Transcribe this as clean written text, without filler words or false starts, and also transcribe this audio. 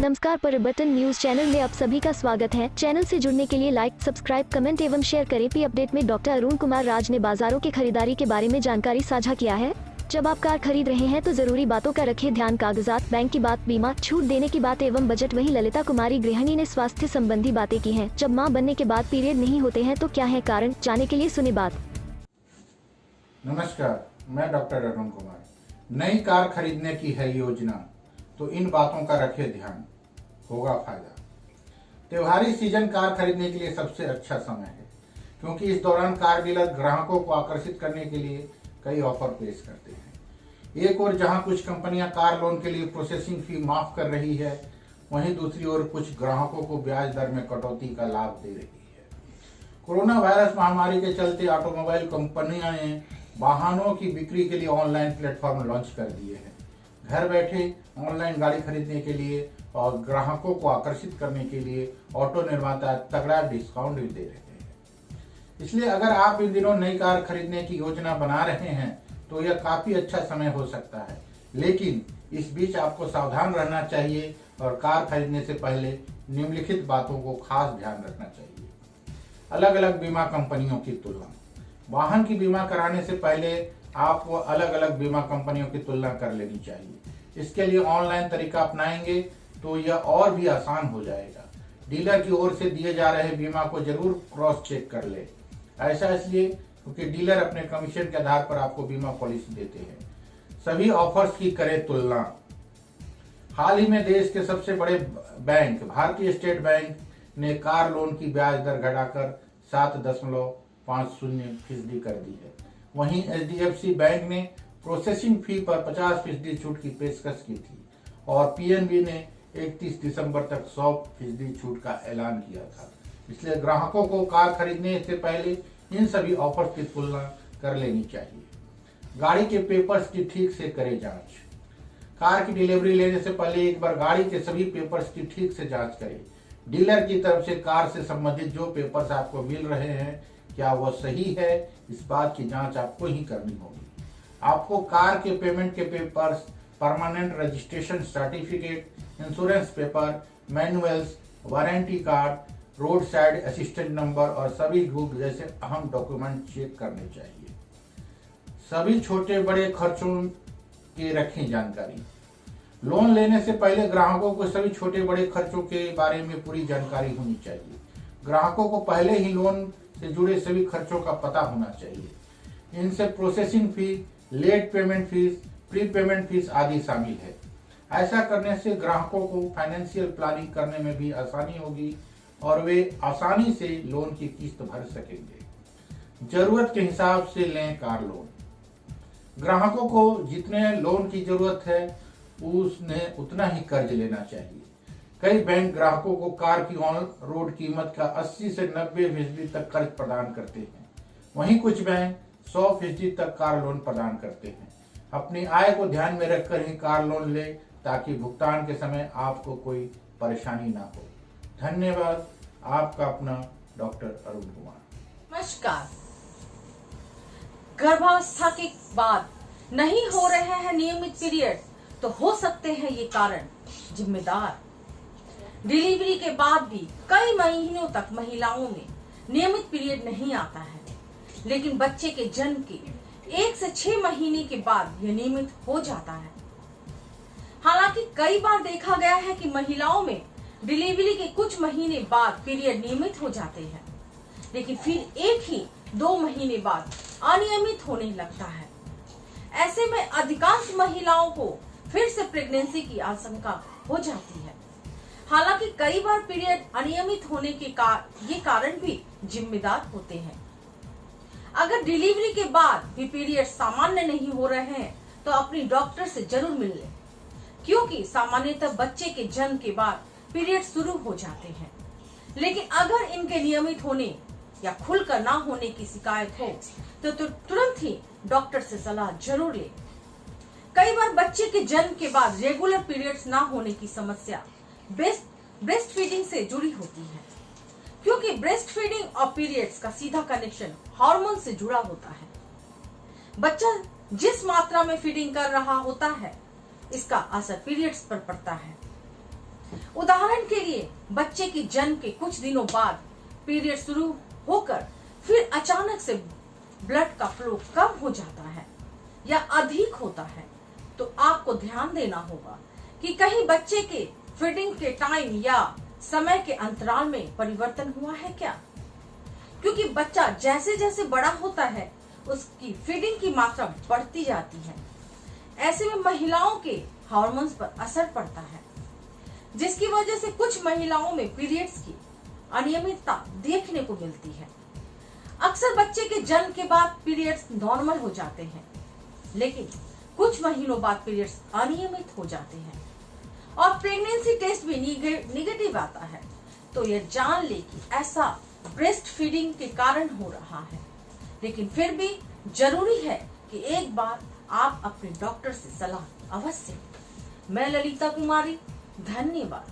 नमस्कार, परिवर्तन news channel में आप सभी का स्वागत है। चैनल से जुड़ने के लिए लाइक, सब्सक्राइब, कमेंट एवं शेयर करें। पी अपडेट में डॉक्टर अरुण कुमार राज ने बाजारों की खरीदारी के बारे में जानकारी साझा किया है। जब आप कार खरीद रहे हैं तो जरूरी बातों का रखें ध्यान। कागजात, बैंक की बात, बीमा, छूट देने की बात एवं बजट। वहीं ललिता कुमारी गृहिणी ने स्वास्थ्य संबंधी बातें की हैं। जब मां बनने के बाद पीरियड नहीं होते हैं तो क्या है कारण, जानने के लिए सुने बात। नमस्कार, मैं डॉक्टर अरुण कुमार। नई कार खरीदने की है योजना तो इन बातों का रखें ध्यान, होगा फायदा। त्योहारी सीजन कार खरीदने के लिए सबसे अच्छा समय है, क्योंकि इस दौरान कार डीलर ग्राहकों को आकर्षित करने के लिए कई ऑफर पेश करते हैं। एक ओर जहां कुछ कंपनियां कार लोन के लिए प्रोसेसिंग फी माफ कर रही है, वहीं दूसरी ओर कुछ ग्राहकों को ब्याज दर में कटौती का लाभ दे रही है। कोरोना वायरस महामारी के चलते ऑटोमोबाइल कंपनियां ने वाहनों की बिक्री के लिए ऑनलाइन प्लेटफॉर्म लॉन्च कर दिए हैं। घर बैठे ऑनलाइन गाड़ी खरीदने के लिए और ग्राहकों को आकर्षित करने के लिए ऑटो निर्माता तगड़ा डिस्काउंट भी दे रहे हैं। इसलिए अगर आप इन दिनों नई कार खरीदने की योजना बना रहे हैं तो यह काफी अच्छा समय हो सकता है, लेकिन इस बीच आपको सावधान रहना चाहिए और कार खरीदने से पहले निम्नलिखित बातों को खास ध्यान रखना चाहिए। अलग अलग बीमा कंपनियों की तुलना। वाहन की बीमा कराने से पहले आपको अलग अलग बीमा कंपनियों की तुलना कर लेनी चाहिए। इसके लिए ऑनलाइन तरीका अपनाएंगे तो यह और भी आसान हो जाएगा। डीलर की ओर से दिए जा रहे बीमा को जरूर क्रॉस चेक कर ले। ऐसा इसलिए क्योंकि डीलर अपने कमीशन के आधार पर आपको बीमा पॉलिसी देते हैं। सभी ऑफर्स की करें तुलना। हाल ही में देश के सबसे बड़े बैंक भारतीय स्टेट बैंक ने कार लोन की ब्याज दर घटाकर 7.50% कर दी है। वहीं HDFC बैंक ने प्रोसेसिंग फी पर 50% छूट की पेशकश की थी और PNB ने 31 दिसंबर तक 100% छूट का ऐलान किया था। इसलिए ग्राहकों को कार खरीदने से पहले इन सभी ऑफर्स की तुलना कर लेनी चाहिए। गाड़ी के पेपर्स की ठीक से करें जांच। कार की डिलीवरी लेने से पहले एक बार गाड़ी के सभी पेपर्स की ठीक से जांच करें। डीलर की तरफ से कार से संबंधित जो पेपर्स आपको मिल रहे हैं, क्या वह सही है, इस बात की जांच आपको ही करनी होगी। आपको कार के पेमेंट के papers, permanent registration certificate, insurance paper, manuals, warranty card, road side assistant number और सभी ग्रुप जैसे अहम डॉक्यूमेंट चेक करने चाहिए। सभी छोटे बड़े खर्चों की रखें जानकारी। लोन लेने से पहले ग्राहकों को सभी छोटे बड़े खर्चों के बारे में पूरी जानकारी होनी चाहिए। ग्राहकों को पहले ही लोन से जुड़े सभी खर्चों का पता होना चाहिए। इनसे processing fee, late payment fees, prepayment fees आदि शामिल है। ऐसा करने से ग्राहकों को फाइनेंशियल प्लानिंग करने में भी आसानी होगी और वे आसानी से लोन की किस्त भर सकेंगे। जरूरत के हिसाब से लें कार लोन। ग्राहकों को जितने लोन की जरूरत है उसने उतना ही कर्ज लेना चाहिए। कई बैंक ग्राहकों को कार की ऑन रोड कीमत का 80 से 90% तक कर्ज प्रदान करते हैं। वहीं कुछ बैंक 100% तक कार लोन प्रदान करते हैं। अपनी आय को ध्यान में रखकर ही कार लोन ले, ताकि भुगतान के समय आपको कोई परेशानी ना हो। धन्यवाद। आपका अपना डॉक्टर अरुण कुमार। नमस्कार। गर्भावस्था के बाद नहीं हो रहे हैं नियमित पीरियड तो हो सकते हैं ये कारण जिम्मेदार। डिलीवरी के बाद भी कई महीनों तक महिलाओं में नियमित पीरियड नहीं आता है, लेकिन बच्चे के जन्म के 1 से 6 महीने के बाद यह नियमित हो जाता है। हालांकि कई बार देखा गया है कि महिलाओं में डिलीवरी के कुछ महीने बाद पीरियड नियमित हो जाते हैं, लेकिन फिर 1-2 महीने बाद अनियमित होने लगता है। ऐसे में अधिकांश महिलाओं को फिर से प्रेगनेंसी की आशंका हो जाती है। हालांकि कई बार पीरियड अनियमित होने के ये कारण भी जिम्मेदार होते हैं। अगर डिलीवरी के बाद भी पीरियड सामान्य नहीं हो रहे हैं तो अपनी डॉक्टर से जरूर मिल लें, क्योंकि सामान्यतः बच्चे के जन्म के बाद पीरियड शुरू हो जाते हैं। लेकिन अगर इनके नियमित होने या खुलकर ना होने की शिकायत हो तो तुरंत ही डॉक्टर से सलाह जरूर लें। कई बार बच्चे के जन्म के बाद रेगुलर पीरियड्स ना होने की समस्या ब्रेस्ट फीडिंग से जुड़ी होती है, क्योंकि ब्रेस्ट फीडिंग और पीरियड्स का सीधा कनेक्शन हार्मोन से जुड़ा होता है। बच्चा जिस मात्रा में फीडिंग कर रहा होता है, इसका असर पीरियड्स पर पड़ता है। उदाहरण के लिए बच्चे के जन्म के कुछ दिनों बाद पीरियड शुरू होकर फिर अचानक से ब्लड का फ्लो कम हो जाता है या अधिक होता है, तो आपको ध्यान देना होगा कि कहीं बच्चे के फीडिंग के टाइम या समय के अंतराल में परिवर्तन हुआ है क्या, क्योंकि बच्चा जैसे जैसे बड़ा होता है उसकी फीडिंग की मात्रा बढ़ती जाती है। ऐसे में महिलाओं के हार्मोन्स पर असर पड़ता है, जिसकी वजह से कुछ महिलाओं में पीरियड्स की अनियमितता देखने को मिलती है। अक्सर बच्चे के जन्म के बाद पीरियड्स नॉर्मल हो जाते हैं, लेकिन कुछ महीनों बाद पीरियड्स अनियमित हो जाते हैं और प्रेगनेंसी टेस्ट भी निगेटिव आता है, तो यह जान ले कि ऐसा ब्रेस्ट फीडिंग के कारण हो रहा है। लेकिन फिर भी जरूरी है कि एक बार आप अपने डॉक्टर से सलाह अवश्य। मैं ललिता कुमारी, धन्यवाद।